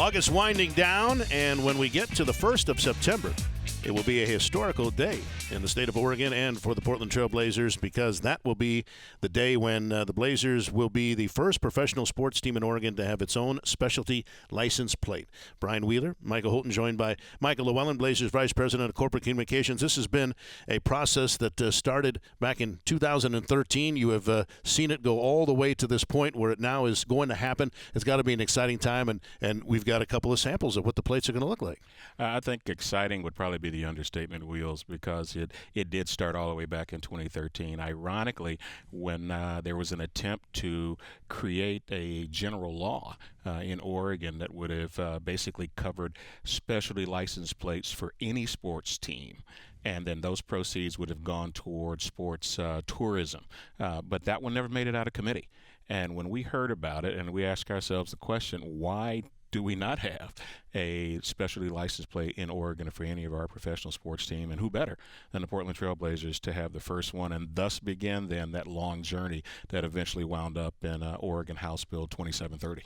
August winding down, and when we get to the 1st of September, it will be a historical day in the state of Oregon and for the Portland Trail Blazers, because that will be the day when the Blazers will be the first professional sports team in Oregon to have its own specialty license plate. Brian Wheeler, Michael Holton, joined by Michael Llewellyn, Blazers Vice President of Corporate Communications. This has been a process that started back in 2013. You have seen it go all the way to this point where it now is going to happen. It's got to be an exciting time, and we've got a couple of samples of what the plates are going to look like. I think exciting would probably be the understatement, Wheels, because it did start all the way back in 2013. Ironically, when there was an attempt to create a general law in Oregon that would have basically covered specialty license plates for any sports team. And then those proceeds would have gone towards sports tourism. But that one never made it out of committee. And when we heard about it and we asked ourselves the question, why do we not have a specialty license plate in Oregon for any of our professional sports team? And who better than the Portland Trail Blazers to have the first one, and thus begin then that long journey that eventually wound up in Oregon House Bill 2730.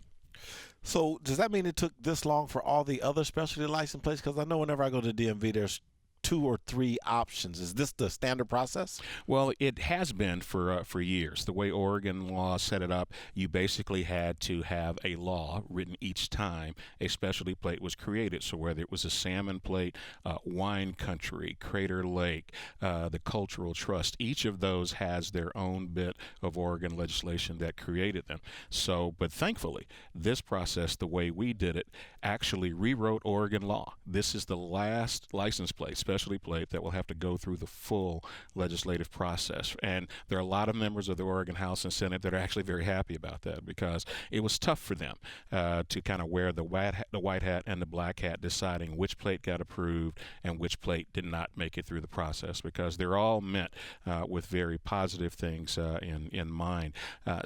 So does that mean it took this long for all the other specialty license plates? Because I know whenever I go to DMV, there's 2 or 3 options. Is this the standard process? Well, it has been for years. The way Oregon law set it up, you basically had to have a law written each time a specialty plate was created. So whether it was a salmon plate, wine country, Crater Lake, the Cultural Trust, each of those has their own bit of Oregon legislation that created them. So, but thankfully, this process, the way we did it, actually rewrote Oregon law. This is the last license plate, specialty plate, that will have to go through the full legislative process. And there are a lot of members of the Oregon House and Senate that are actually very happy about that, because it was tough for them to kind of wear the white hat and the black hat, deciding which plate got approved and which plate did not make it through the process, because they're all meant with very positive things in mind.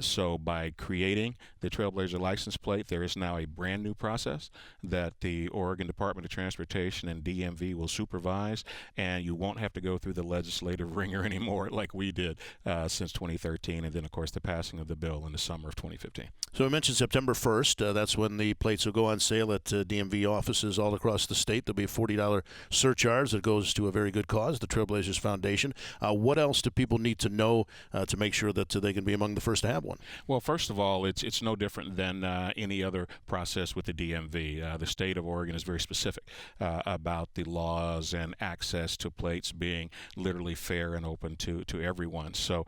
So by creating the Trailblazer license plate, there is now a brand new process that the Oregon Department of Transportation and DMV will supervise, and you won't have to go through the legislative ringer anymore like we did since 2013, and then, of course, the passing of the bill in the summer of 2015. So I mentioned September 1st. That's when the plates will go on sale at DMV offices all across the state. There'll be a $40 surcharge that goes to a very good cause, the Trailblazers Foundation. What else do people need to know to make sure that they can be among the first to have one? Well, first of all, it's no different than any other process with the DMV. The state of Oregon is very specific about the laws and access to plates being literally fair and open to everyone. So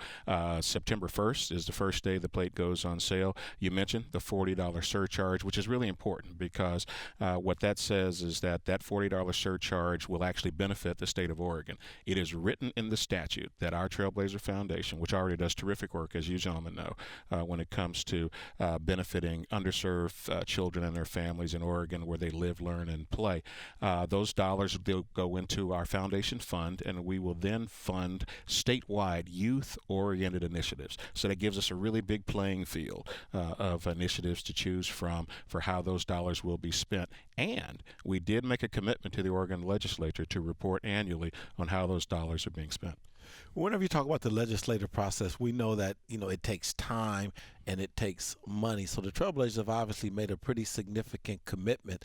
September 1st is the first day the plate goes on sale. You mentioned the $40 surcharge, which is really important, because what that says is that $40 surcharge will actually benefit the state of Oregon. It is written in the statute that our Trailblazer Foundation, which already does terrific work, as you gentlemen know, when it comes to benefiting underserved children and their families in Oregon where they live, learn, and play, those dollars will go into our foundation fund, and we will then fund statewide youth-oriented initiatives. So that gives us a really big playing field of initiatives to choose from for how those dollars will be spent. And we did make a commitment to the Oregon legislature to report annually on how those dollars are being spent. Whenever you talk about the legislative process, we know that, it takes time and it takes money. So the Trailblazers have obviously made a pretty significant commitment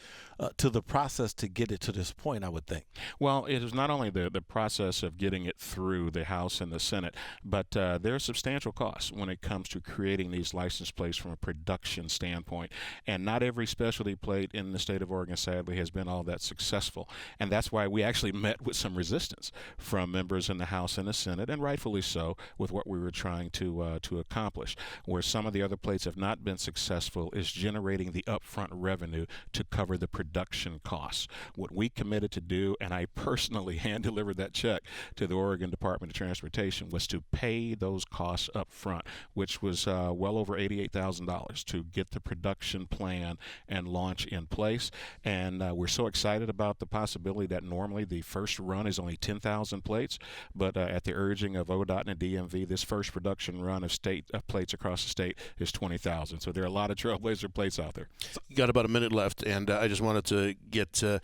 to the process to get it to this point, I would think. Well, it is not only the process of getting it through the House and the Senate, but there are substantial costs when it comes to creating these license plates from a production standpoint. And not every specialty plate in the state of Oregon, sadly, has been all that successful. And that's why we actually met with some resistance from members in the House and the Senate, and rightfully so, with what we were trying to accomplish. Where some of the other plates have not been successful is generating the upfront revenue to cover the production costs. What we committed to do, and I personally hand-delivered that check to the Oregon Department of Transportation, was to pay those costs up front, which was well over $88,000 to get the production plan and launch in place. And we're so excited about the possibility that normally the first run is only 10,000 plates, but at the urging of ODOT and DMV, this first production run of plates across the state is 20,000. So there are a lot of Trailblazer plates out there. You got about a minute left, and I just wanted to get a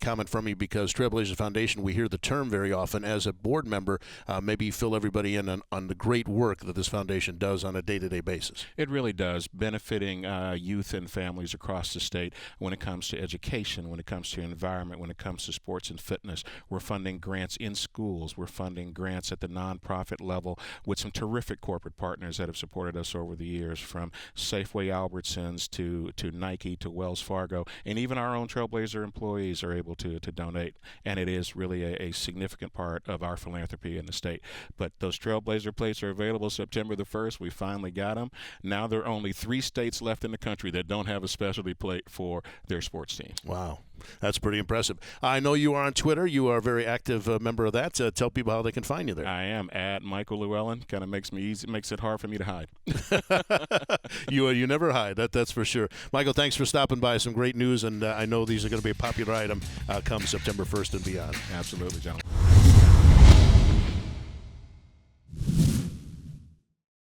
comment from you, because Trailblazer Foundation, we hear the term very often. As a board member, maybe you fill everybody in on the great work that this foundation does on a day-to-day basis. It really does, benefiting youth and families across the state when it comes to education, when it comes to environment, when it comes to sports and fitness. We're funding grants in schools. We're funding grants at the nonprofit level with some terrific corporate partners that have supported us over the years, from Safeway, Albertsons to Nike to Wells Fargo, and even our own Trailblazer employees are able to donate, and it is really a significant part of our philanthropy in the state. But those Trailblazer plates are available September the 1st. We finally got them. Now there are only 3 states left in the country that don't have a specialty plate for their sports team. Wow. That's pretty impressive. I know you are on Twitter. You are a very active member of that. Tell people how they can find you there. I am at Michael Llewellyn. Kind of makes it hard for me to hide. You never hide. That's for sure. Michael, thanks for stopping by. Some great news, and I know these are going to be a popular item come September 1st and beyond. Absolutely, John.